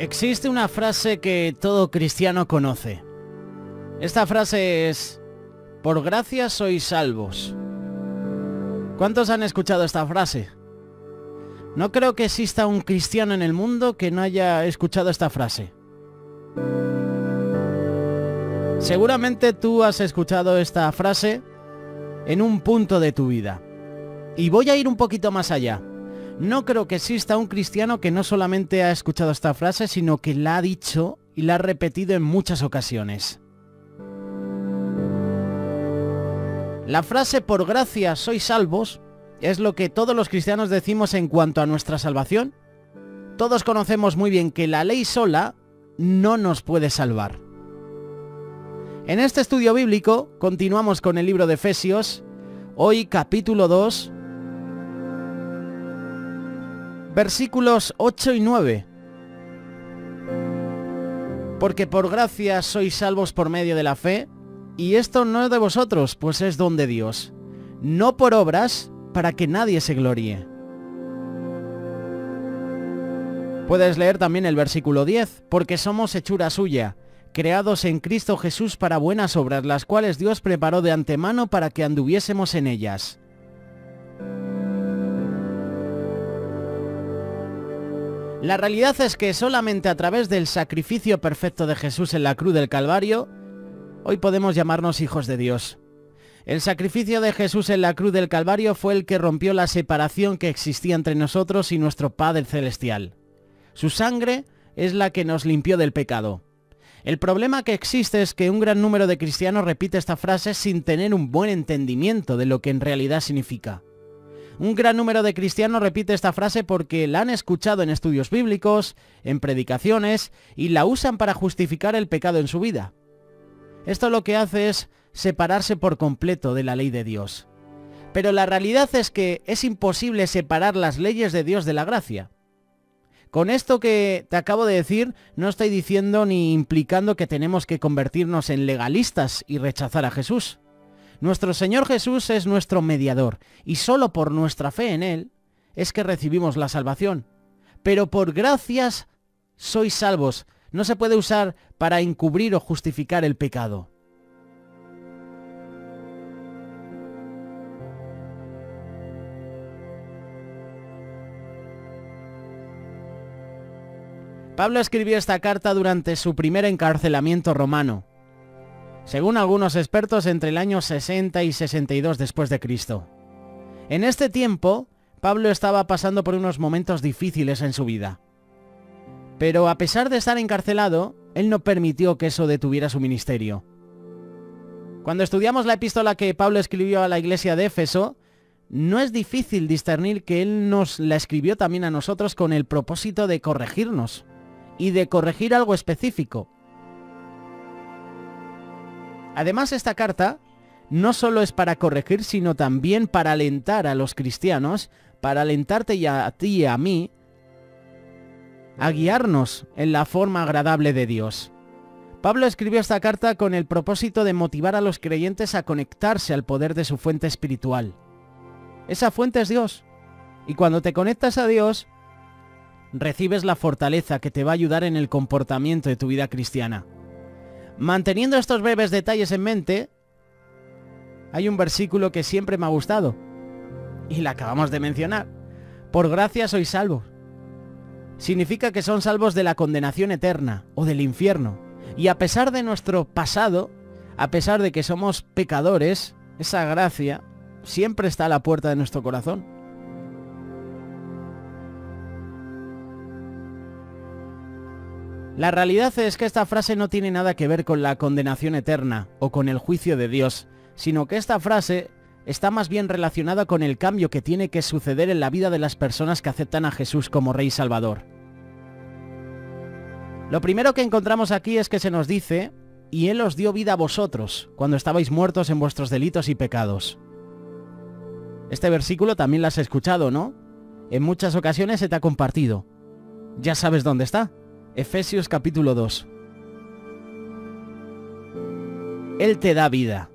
Existe una frase que todo cristiano conoce. Esta frase es: por gracia sois salvos. ¿Cuántos han escuchado esta frase? No creo que exista un cristiano en el mundo que no haya escuchado esta frase. Seguramente tú has escuchado esta frase en un punto de tu vida. Y voy a ir un poquito más allá. No creo que exista un cristiano que no solamente ha escuchado esta frase, sino que la ha dicho y la ha repetido en muchas ocasiones. La frase "por gracia sois salvos" es lo que todos los cristianos decimos en cuanto a nuestra salvación. Todos conocemos muy bien que la ley sola no nos puede salvar. En este estudio bíblico continuamos con el libro de Efesios, hoy capítulo 2, versículos 8 y 9. Porque por gracia sois salvos por medio de la fe, y esto no es de vosotros, pues es don de Dios, no por obras, para que nadie se gloríe. Puedes leer también el versículo 10, porque somos hechura suya, creados en Cristo Jesús para buenas obras, las cuales Dios preparó de antemano para que anduviésemos en ellas. La realidad es que solamente a través del sacrificio perfecto de Jesús en la cruz del Calvario, hoy podemos llamarnos hijos de Dios. El sacrificio de Jesús en la cruz del Calvario fue el que rompió la separación que existía entre nosotros y nuestro Padre Celestial. Su sangre es la que nos limpió del pecado. El problema que existe es que un gran número de cristianos repite esta frase sin tener un buen entendimiento de lo que en realidad significa. Un gran número de cristianos repite esta frase porque la han escuchado en estudios bíblicos, en predicaciones, y la usan para justificar el pecado en su vida. Esto lo que hace es separarse por completo de la ley de Dios. Pero la realidad es que es imposible separar las leyes de Dios de la gracia. Con esto que te acabo de decir, no estoy diciendo ni implicando que tenemos que convertirnos en legalistas y rechazar a Jesús. Nuestro Señor Jesús es nuestro mediador, y solo por nuestra fe en Él es que recibimos la salvación. Pero por gracias sois salvos. No se puede usar para encubrir o justificar el pecado. Pablo escribió esta carta durante su primer encarcelamiento romano. Según algunos expertos, entre el año 60 y 62 después de Cristo. En este tiempo, Pablo estaba pasando por unos momentos difíciles en su vida. Pero a pesar de estar encarcelado, él no permitió que eso detuviera su ministerio. Cuando estudiamos la epístola que Pablo escribió a la iglesia de Éfeso, no es difícil discernir que él nos la escribió también a nosotros con el propósito de corregirnos y de corregir algo específico. Además, esta carta no solo es para corregir, sino también para alentar a los cristianos, para alentarte y a ti y a mí, a guiarnos en la forma agradable de Dios. Pablo escribió esta carta con el propósito de motivar a los creyentes a conectarse al poder de su fuente espiritual. Esa fuente es Dios. Y cuando te conectas a Dios, recibes la fortaleza que te va a ayudar en el comportamiento de tu vida cristiana. Manteniendo estos breves detalles en mente, hay un versículo que siempre me ha gustado, y la acabamos de mencionar. Por gracia sois salvos. Significa que son salvos de la condenación eterna o del infierno. Y a pesar de nuestro pasado, a pesar de que somos pecadores, esa gracia siempre está a la puerta de nuestro corazón. La realidad es que esta frase no tiene nada que ver con la condenación eterna o con el juicio de Dios, sino que esta frase está más bien relacionada con el cambio que tiene que suceder en la vida de las personas que aceptan a Jesús como Rey y Salvador. Lo primero que encontramos aquí es que se nos dice: y Él os dio vida a vosotros, cuando estabais muertos en vuestros delitos y pecados. Este versículo también lo has escuchado, ¿no? En muchas ocasiones se te ha compartido. Ya sabes dónde está. Efesios capítulo 2. Él te da vida.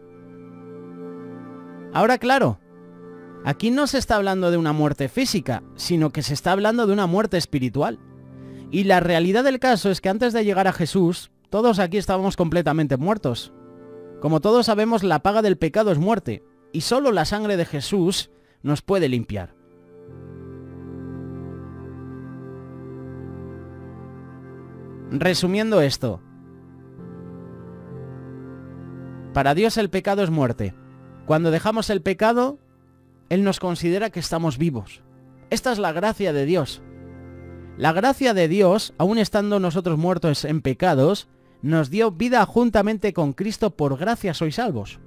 Ahora, claro, aquí no se está hablando de una muerte física, sino que se está hablando de una muerte espiritual. Y la realidad del caso es que antes de llegar a Jesús, todos aquí estábamos completamente muertos. Como todos sabemos, la paga del pecado es muerte, y solo la sangre de Jesús nos puede limpiar. Resumiendo esto, para Dios el pecado es muerte. Cuando dejamos el pecado, Él nos considera que estamos vivos. Esta es la gracia de Dios. La gracia de Dios, aun estando nosotros muertos en pecados, nos dio vida juntamente con Cristo. Por gracia sois salvos.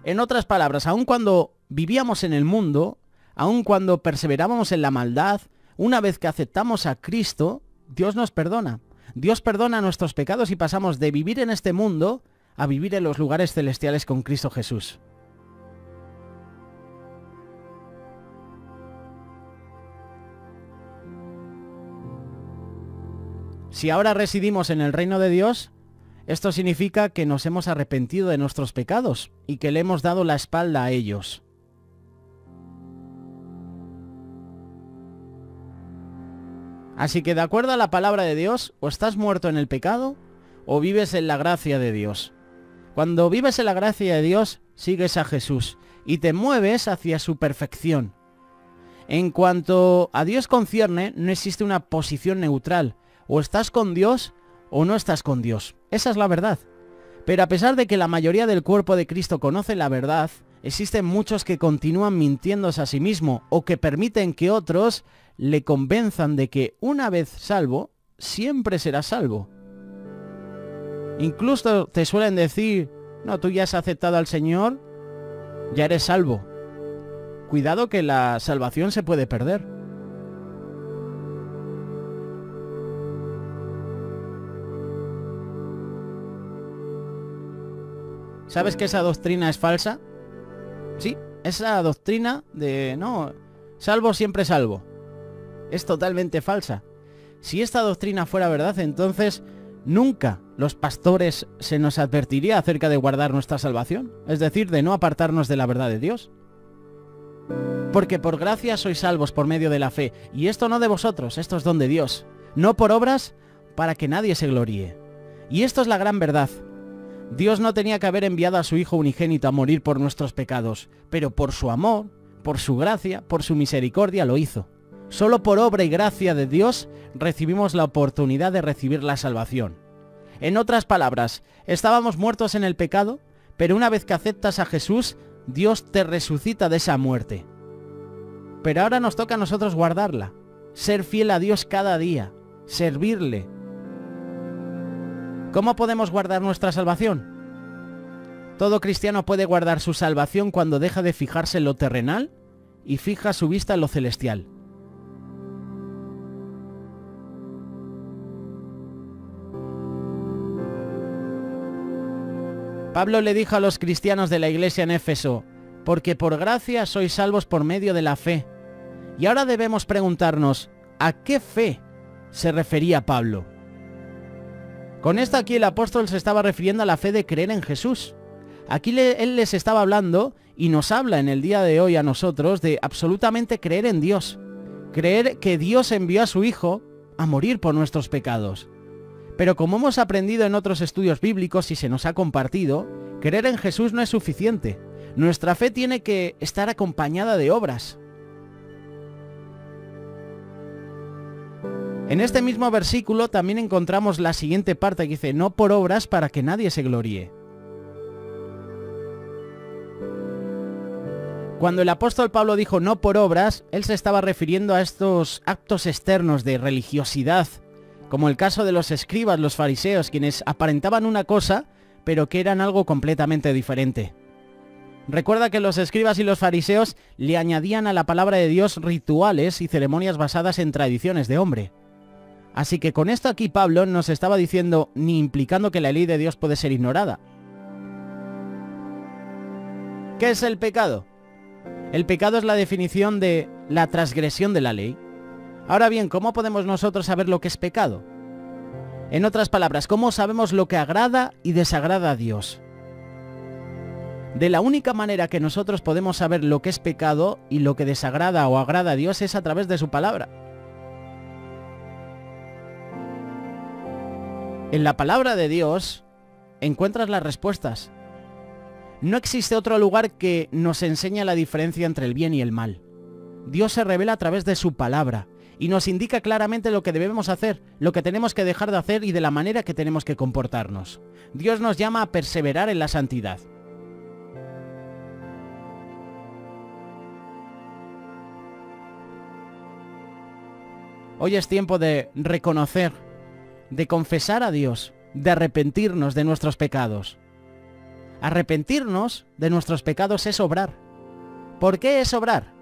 En otras palabras, aun cuando vivíamos en el mundo, aun cuando perseverábamos en la maldad, una vez que aceptamos a Cristo, Dios nos perdona. Dios perdona nuestros pecados y pasamos de vivir en este mundo a vivir en los lugares celestiales con Cristo Jesús. Si ahora residimos en el reino de Dios, esto significa que nos hemos arrepentido de nuestros pecados y que le hemos dado la espalda a ellos. Así que de acuerdo a la palabra de Dios, o estás muerto en el pecado, o vives en la gracia de Dios. Cuando vives en la gracia de Dios, sigues a Jesús y te mueves hacia su perfección. En cuanto a Dios concierne, no existe una posición neutral. O estás con Dios o no estás con Dios. Esa es la verdad. Pero a pesar de que la mayoría del cuerpo de Cristo conoce la verdad, existen muchos que continúan mintiéndose a sí mismo o que permiten que otros le convenzan de que una vez salvo, siempre serás salvo. Incluso te suelen decir, no, tú ya has aceptado al Señor, ya eres salvo. Cuidado que la salvación se puede perder. ¿Sabes que esa doctrina es falsa? Sí, esa doctrina de no, salvo siempre salvo, es totalmente falsa. Si esta doctrina fuera verdad, entonces nunca los pastores se nos advertiría acerca de guardar nuestra salvación, es decir, de no apartarnos de la verdad de Dios. Porque por gracia sois salvos por medio de la fe, y esto no de vosotros, esto es don de Dios, no por obras para que nadie se gloríe. Y esto es la gran verdad. Dios no tenía que haber enviado a su Hijo unigénito a morir por nuestros pecados, pero por su amor, por su gracia, por su misericordia lo hizo. Solo por obra y gracia de Dios recibimos la oportunidad de recibir la salvación. En otras palabras, estábamos muertos en el pecado, pero una vez que aceptas a Jesús, Dios te resucita de esa muerte. Pero ahora nos toca a nosotros guardarla, ser fiel a Dios cada día, servirle. ¿Cómo podemos guardar nuestra salvación? Todo cristiano puede guardar su salvación cuando deja de fijarse en lo terrenal y fija su vista en lo celestial. Pablo le dijo a los cristianos de la iglesia en Éfeso, porque por gracia sois salvos por medio de la fe. Y ahora debemos preguntarnos, ¿a qué fe se refería Pablo? Con esto aquí el apóstol se estaba refiriendo a la fe de creer en Jesús. Aquí él les estaba hablando y nos habla en el día de hoy a nosotros de absolutamente creer en Dios. Creer que Dios envió a su Hijo a morir por nuestros pecados. Pero como hemos aprendido en otros estudios bíblicos y se nos ha compartido, creer en Jesús no es suficiente. Nuestra fe tiene que estar acompañada de obras. En este mismo versículo también encontramos la siguiente parte que dice, no por obras para que nadie se gloríe. Cuando el apóstol Pablo dijo no por obras, él se estaba refiriendo a estos actos externos de religiosidad, como el caso de los escribas, los fariseos, quienes aparentaban una cosa, pero que eran algo completamente diferente. Recuerda que los escribas y los fariseos le añadían a la palabra de Dios rituales y ceremonias basadas en tradiciones de hombre. Así que con esto aquí Pablo nos estaba diciendo ni implicando que la ley de Dios puede ser ignorada. ¿Qué es el pecado? El pecado es la definición de la transgresión de la ley. Ahora bien, ¿cómo podemos nosotros saber lo que es pecado? En otras palabras, ¿cómo sabemos lo que agrada y desagrada a Dios? De la única manera que nosotros podemos saber lo que es pecado y lo que desagrada o agrada a Dios es a través de su palabra. En la palabra de Dios encuentras las respuestas. No existe otro lugar que nos enseñe la diferencia entre el bien y el mal. Dios se revela a través de su palabra y nos indica claramente lo que debemos hacer, lo que tenemos que dejar de hacer y de la manera que tenemos que comportarnos. Dios nos llama a perseverar en la santidad. Hoy es tiempo de reconocer, de confesar a Dios, de arrepentirnos de nuestros pecados. Arrepentirnos de nuestros pecados es obrar. ¿Por qué es obrar?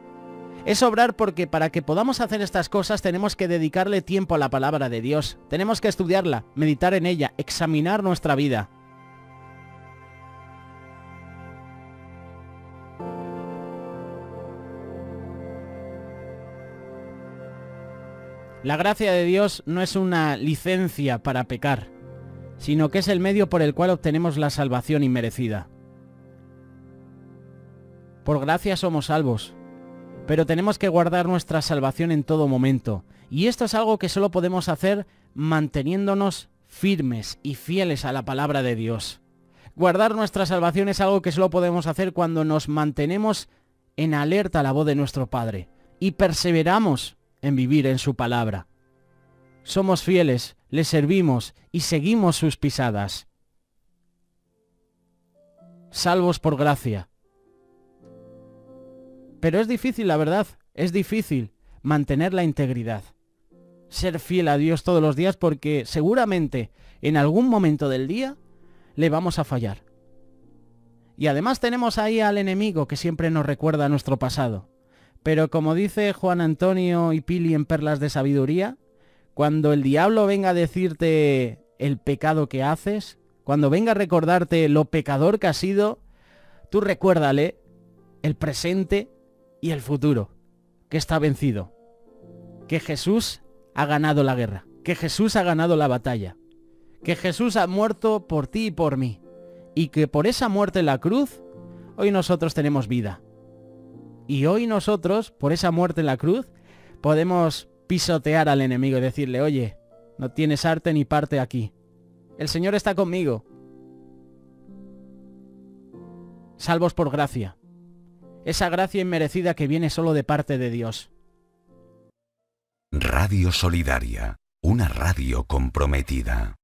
Es obrar porque para que podamos hacer estas cosas tenemos que dedicarle tiempo a la palabra de Dios. Tenemos que estudiarla, meditar en ella, examinar nuestra vida. La gracia de Dios no es una licencia para pecar, sino que es el medio por el cual obtenemos la salvación inmerecida. Por gracia somos salvos, pero tenemos que guardar nuestra salvación en todo momento, y esto es algo que solo podemos hacer manteniéndonos firmes y fieles a la palabra de Dios. Guardar nuestra salvación es algo que solo podemos hacer cuando nos mantenemos en alerta a la voz de nuestro Padre y perseveramos en vivir en su palabra. Somos fieles, le servimos y seguimos sus pisadas. Salvos por gracia. Pero es difícil, la verdad, es difícil mantener la integridad. Ser fiel a Dios todos los días porque seguramente en algún momento del día le vamos a fallar. Y además tenemos ahí al enemigo que siempre nos recuerda nuestro pasado. Pero como dice Juan Antonio y Pili en Perlas de Sabiduría, cuando el diablo venga a decirte el pecado que haces, cuando venga a recordarte lo pecador que has sido, tú recuérdale el presente y el futuro, que está vencido, que Jesús ha ganado la guerra, que Jesús ha ganado la batalla, que Jesús ha muerto por ti y por mí, y que por esa muerte en la cruz, hoy nosotros tenemos vida. Y hoy nosotros, por esa muerte en la cruz, podemos pisotear al enemigo y decirle, oye, no tienes arte ni parte aquí. El Señor está conmigo. Salvos por gracia. Esa gracia inmerecida que viene solo de parte de Dios. Radio Solidaria, una radio comprometida.